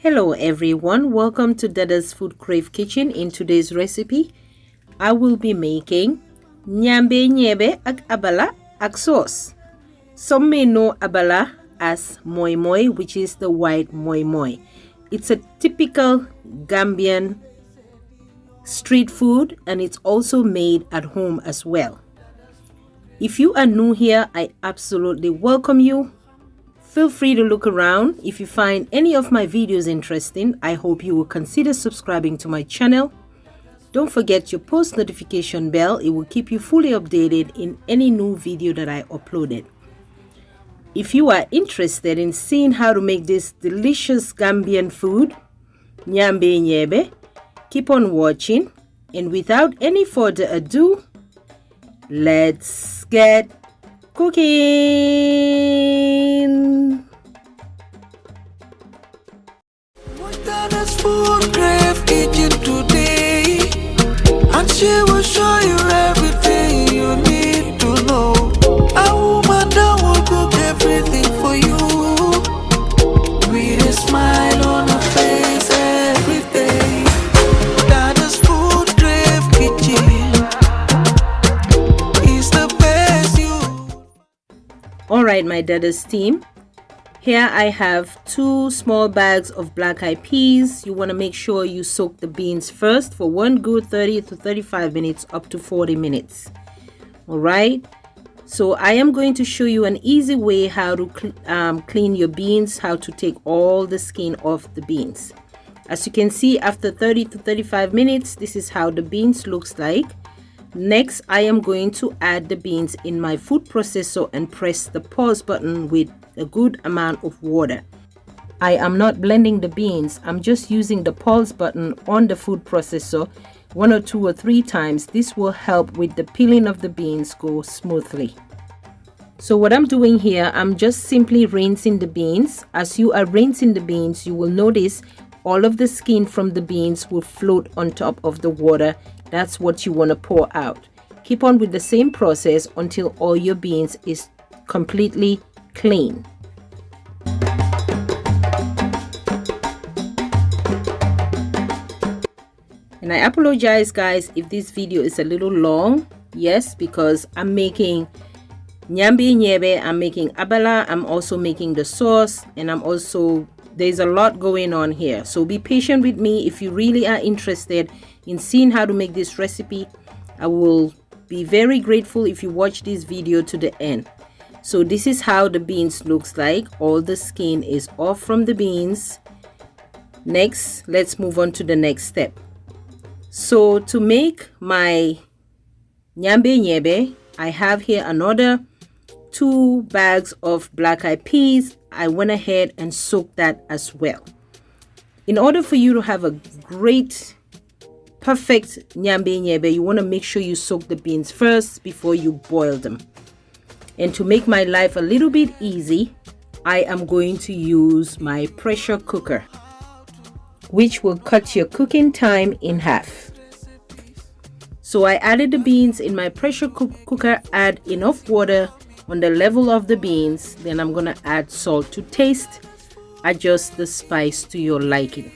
Hello everyone, welcome to Dada's FoodCrave kitchen. In today's recipe, I will be making Nyambeh Nyebbeh ak Abala ak sauce. Some may know Abala as moi moi, which is the white moi moi. It's a typical Gambian street food and it's also made at home as well. If you are new here, I absolutely welcome you. Feel free to look around. If you find any of my videos interesting, I hope you will consider subscribing to my channel. Don't forget your post notification bell. It will keep you fully updated in any new video that I uploaded. If you are interested in seeing how to make this delicious Gambian food, Nyambeh Nyebbeh, keep on watching. And without any further ado, let's get cooking. Dada's FoodCrave kitchen today, and she will show you everything you need to know. A woman that will cook everything for you, with a smile on her face every day. Dada's FoodCrave kitchen is the best you. Alright, my Dada's team, here I have 2 small bags of black-eyed peas. You want to make sure you soak the beans first for one good 30 to 35 minutes up to 40 minutes. Alright, so I am going to show you an easy way how to clean your beans, how to take all the skin off the beans. As you can see, after 30 to 35 minutes, this is how the beans looks like. Next, I am going to add the beans in my food processor and press the pause button with a good amount of water. I am not blending the beans. I'm just using the pause button on the food processor 1 or 2 or 3 times. This will help with the peeling of the beans go smoothly. So what I'm doing here, I'm just simply rinsing the beans. As you are rinsing the beans, you will notice all of the skin from the beans will float on top of the water. That's what you want to pour out. Keep on with the same process until all your beans is completely clean. And I apologize guys if this video is a little long. Yes, because I'm making Nyambeh Nyebbeh, I'm making Abala, I'm also making the sauce, and there's a lot going on here. So be patient with me. If you really are interested in seeing how to make this recipe, I will be very grateful if you watch this video to the end. So this is how the beans looks like. All the skin is off from the beans. Next, let's move on to the next step. So to make my Nyambeh Nyebbeh, I have here another 2 bags of black-eyed peas. I went ahead and soaked that as well. In order for you to have a great, perfect Nyambeh Nyebbeh, you want to make sure you soak the beans first before you boil them. And to make my life a little bit easy, I am going to use my pressure cooker, which will cut your cooking time in half. So I added the beans in my pressure cooker, add enough water on the level of the beans. Then I'm gonna add salt to taste, adjust the spice to your liking.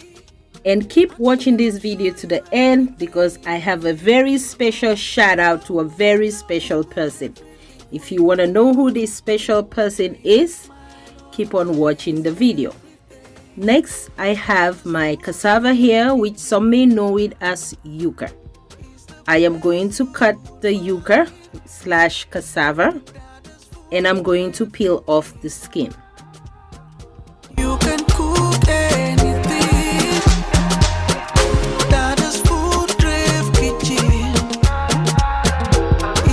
And keep watching this video to the end because I have a very special shout out to a very special person. If you want to know who this special person is, keep on watching the video. Next, I have my cassava here, which some may know it as yuca. I am going to cut the yuca / cassava, and I'm going to peel off the skin. You can cook anything. Dada's FoodCrave kitchen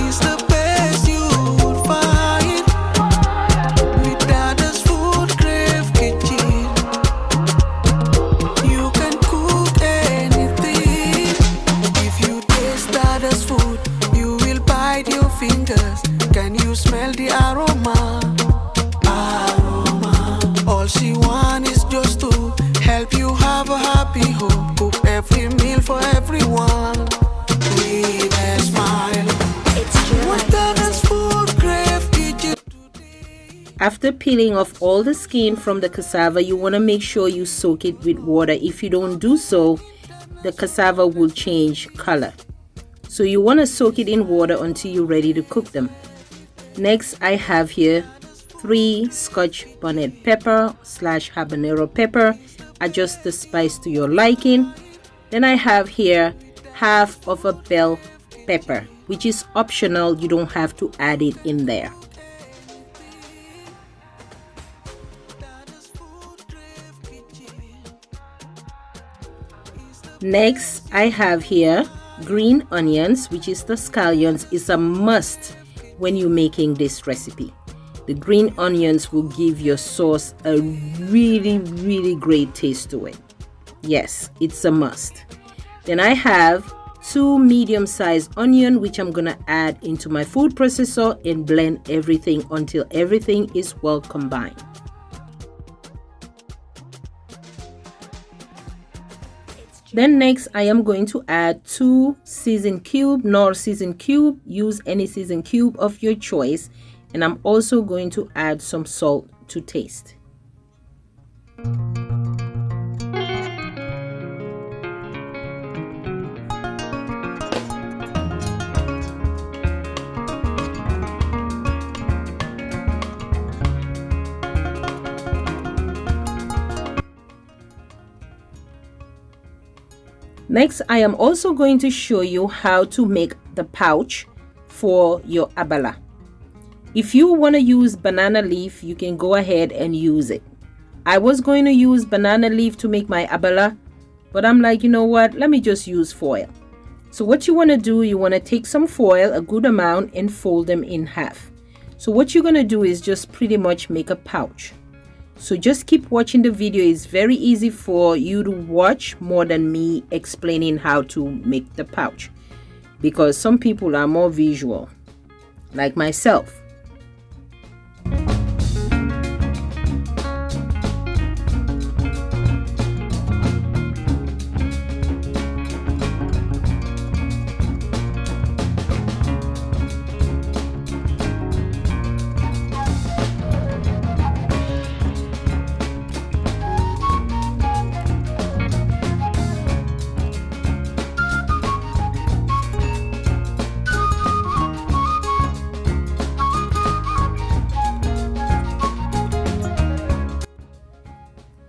is the best you will find. With Dada's FoodCrave kitchen, you can cook anything. If you taste Dada's food, you will bite your fingers. Can you smell the aroma? Aroma. After peeling off all the skin from the cassava, you want to make sure you soak it with water. If you don't do so, the cassava will change color. So you want to soak it in water until you're ready to cook them. Next, I have here 3 Scotch bonnet pepper / habanero pepper. Adjust the spice to your liking. Then I have here half of a bell pepper, which is optional. You don't have to add it in there. Next, I have here green onions, which is the scallions. Is a must when you're making this recipe. The green onions will give your sauce a really great taste to it. Yes, it's a must. Then I have 2 medium-sized onion, which I'm gonna add into my food processor and blend everything until everything is well combined. Then next, I am going to add 2 seasoned cube, nor seasoned cube. Use any seasoned cube of your choice. And I'm also going to add some salt to taste. Next, I am also going to show you how to make the pouch for your abala. If you want to use banana leaf, you can go ahead and use it. I was going to use banana leaf to make my abala, but I'm like, you know what? Let me just use foil. So what you want to do, you want to take some foil, a good amount, and fold them in half. So what you're going to do is just pretty much make a pouch. So just keep watching the video. It's very easy for you to watch more than me explaining how to make the pouch, because some people are more visual, like myself.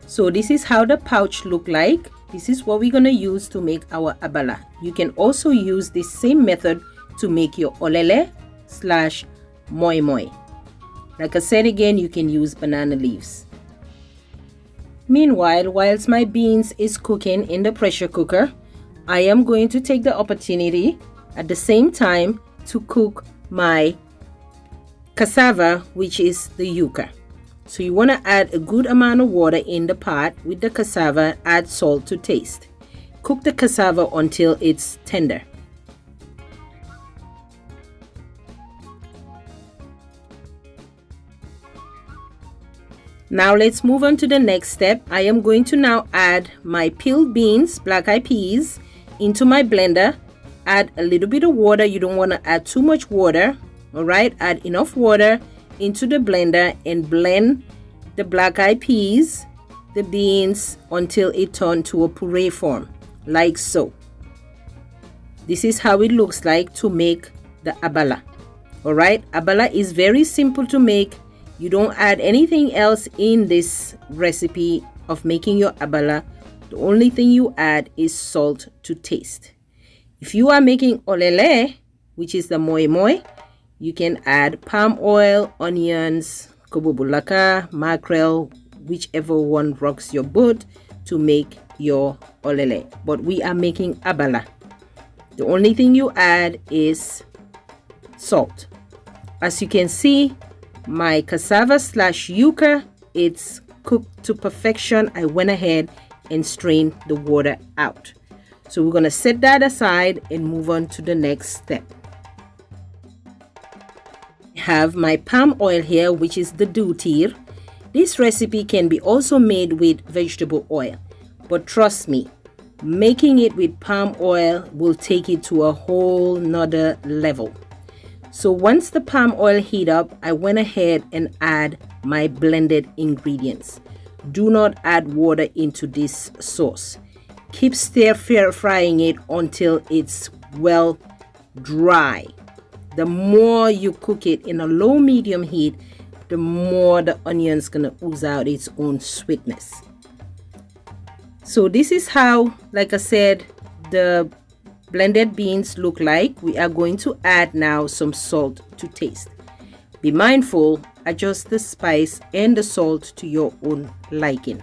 So this is how the pouch look like. This is what we're going to use to make our abala. You can also use this same method to make your olele / moi moi. Like I said again, you can use banana leaves. Meanwhile, whilst my beans is cooking in the pressure cooker, I am going to take the opportunity at the same time to cook my cassava, which is the yuca. So you want to add a good amount of water in the pot with the cassava. Add salt to taste. Cook the cassava until it's tender. Now let's move on to the next step. I am going to now add my peeled beans, black eyed peas, into my blender. Add a little bit of water. You don't want to add too much water. All right, add enough water into the blender and blend the black eyed peas, the beans, until it turns to a puree form, like so. This is how it looks like to make the abala. All right, abala is very simple to make. You don't add anything else in this recipe of making your abala. The only thing you add is salt to taste. If you are making olele, which is the moi moi, you can add palm oil, onions, kobobulaka, mackerel, whichever one rocks your boat to make your olele. But we are making abala. The only thing you add is salt. As you can see, my cassava / yuca, it's cooked to perfection. I went ahead and strained the water out. So we're going to set that aside and move on to the next step. Have my palm oil here, which is the dutir. This recipe can be also made with vegetable oil, but trust me, making it with palm oil will take it to a whole nother level. So once the palm oil heat up, I went ahead and add my blended ingredients. Do not add water into this sauce. Keep stir frying it until it's well dry. The more you cook it in a low medium heat, the more the onion's gonna ooze out its own sweetness. So this is how, like I said, the blended beans look like. We are going to add now some salt to taste. Be mindful, adjust the spice and the salt to your own liking.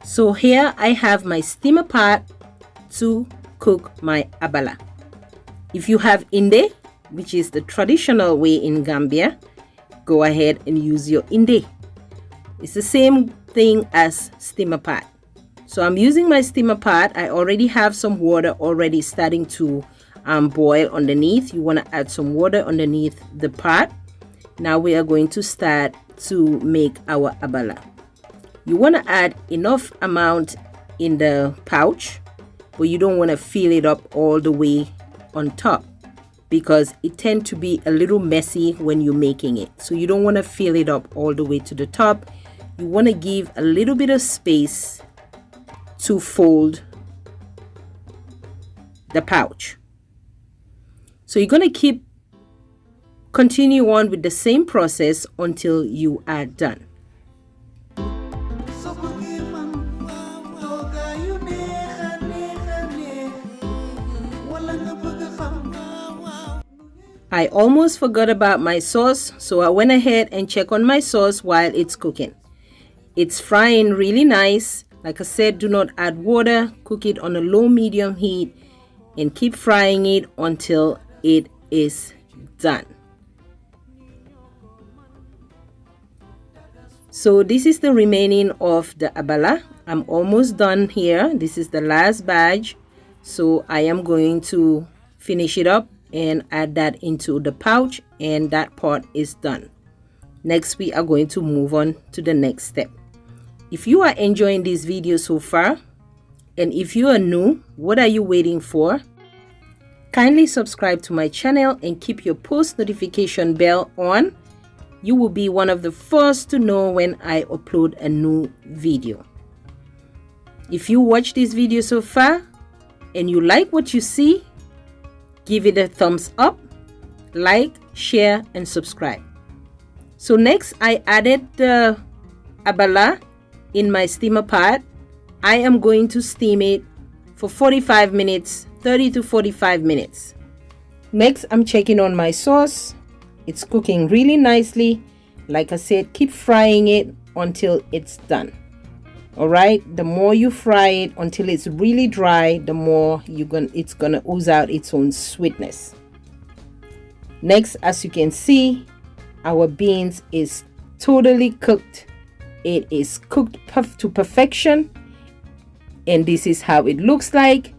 So here I have my steamer pot to cook my abala. If you have inde, which is the traditional way in Gambia, go ahead and use your inde. It's the same thing as steamer pot. So I'm using my steamer pot. I already have some water already starting to boil underneath. You want to add some water underneath the pot. Now we are going to start to make our abala. You want to add enough amount in the pouch, but you don't want to fill it up all the way on top because it tends to be a little messy when you're making it. So you don't want to fill it up all the way to the top. You want to give a little bit of space to fold the pouch. So you're going to continue on with the same process until you are done. I almost forgot about my sauce, so I went ahead and checked on my sauce while it's cooking. It's frying really nice. Like I said, do not add water. Cook it on a low medium heat and keep frying it until it is done. So this is the remaining of the abala. I'm almost done here. This is the last batch. So I am going to finish it up and add that into the pouch, and that part is done. Next, we are going to move on to the next step. If you are enjoying this video so far, and if you are new, what are you waiting for? Kindly subscribe to my channel and keep your post notification bell on. You will be one of the first to know when I upload a new video. If you watch this video so far and you like what you see, give it a thumbs up, like, share, and subscribe. So next, I added the abala in my steamer pot. I am going to steam it for 45 minutes, 30 to 45 minutes. Next, I'm checking on my sauce. It's cooking really nicely. Like I said, keep frying it until it's done. All right, the more you fry it until it's really dry, the more it's gonna ooze out its own sweetness. Next, as you can see, our beans is totally cooked. It is cooked to perfection, and this is how it looks like.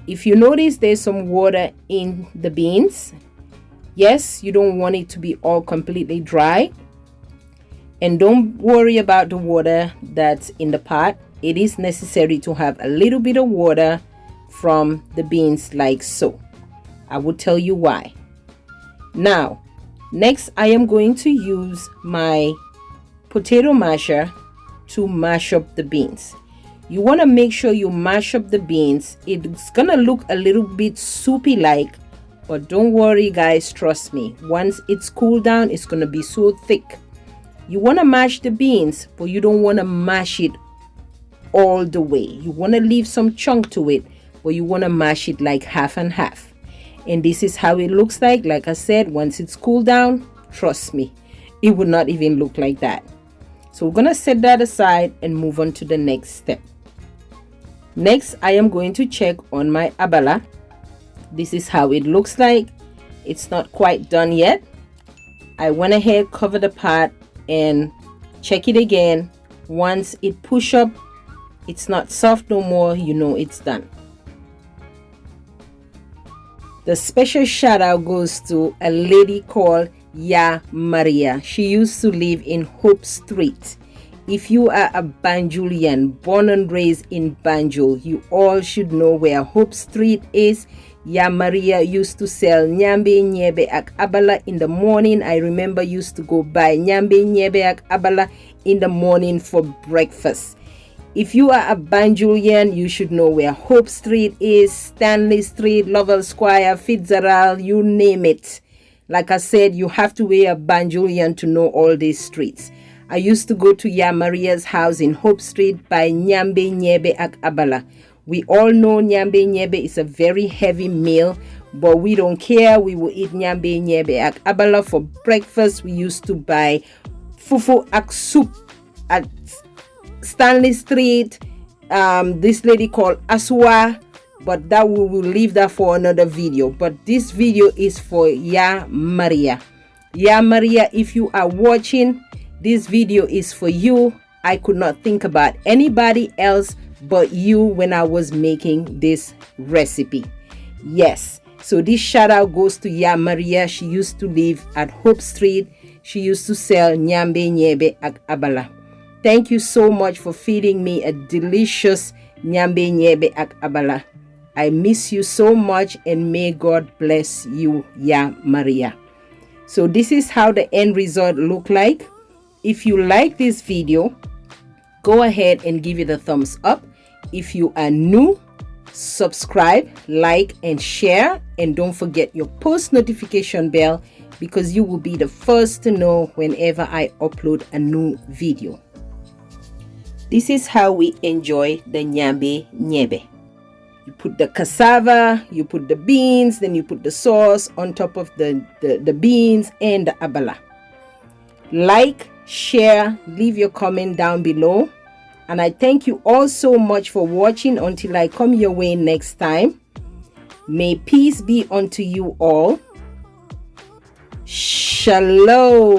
If you notice, there's some water in the beans. Yes, you don't want it to be all completely dry. And don't worry about the water that's in the pot. It is necessary to have a little bit of water from the beans like so. I will tell you why. Now, next I am going to use my potato masher to mash up the beans. You want to make sure you mash up the beans. It's gonna look a little bit soupy like, but don't worry guys, trust me. Once it's cooled down, it's gonna be so thick. You want to mash the beans, but you don't want to mash it all the way. You want to leave some chunk to it, but you want to mash it like half and half. And this is how it looks like. Like I said, once it's cooled down, trust me, it would not even look like that. So we're going to set that aside and move on to the next step. Next, I am going to check on my abala. This is how it looks like. It's not quite done yet. I went ahead, covered the pot, and check it again. Once it push up, it's not soft no more, you know it's done. The special shout out goes to a lady called Ya Maria. She used to live in Hope Street If you are a Banjulian, born and raised in Banjul, you all should know where Hope Street is. Ya Maria used to sell Nyambeh Nyebbeh ak Abala in the morning. I remember used to go buy Nyambeh Nyebbeh ak Abala in the morning for breakfast. If you are a Banjulian, you should know where Hope Street is, Stanley Street, Lovell Square, Fitzgerald, you name it. Like I said, you have to be a Banjulian to know all these streets. I used to go to Ya Maria's house in Hope Street by Nyambeh Nyebbeh ak Abala. We all know Nyambeh Nyebbeh is a very heavy meal, but we don't care. We will eat Nyambeh Nyebbeh ak Abala for breakfast. We used to buy fufu ak soup at Stanley Street. This lady called Aswa, but that we will leave that for another video. But this video is for Ya Maria. Ya Maria, if you are watching, this video is for you. I could not think about anybody else but you when I was making this recipe. Yes, so this shout out goes to Ya Maria. She used to live at Hope Street. She used to sell Nyambeh Nyebbeh ak Abala. Thank you so much for feeding me a delicious Nyambeh Nyebbeh ak Abala. I miss you so much, and may God bless you, Ya Maria. So this is how the end result look like. If you like this video, go ahead and give it a thumbs up. If you are new, subscribe, like, and share. And don't forget your post notification bell, because you will be the first to know whenever I upload a new video. This is how we enjoy the Nyambeh Nyebbeh. You put the cassava, you put the beans, then you put the sauce on top of the beans and the abala. Like, share, leave your comment down below. And I thank you all so much for watching. Until I come your way next time, may peace be unto you all. Shalom.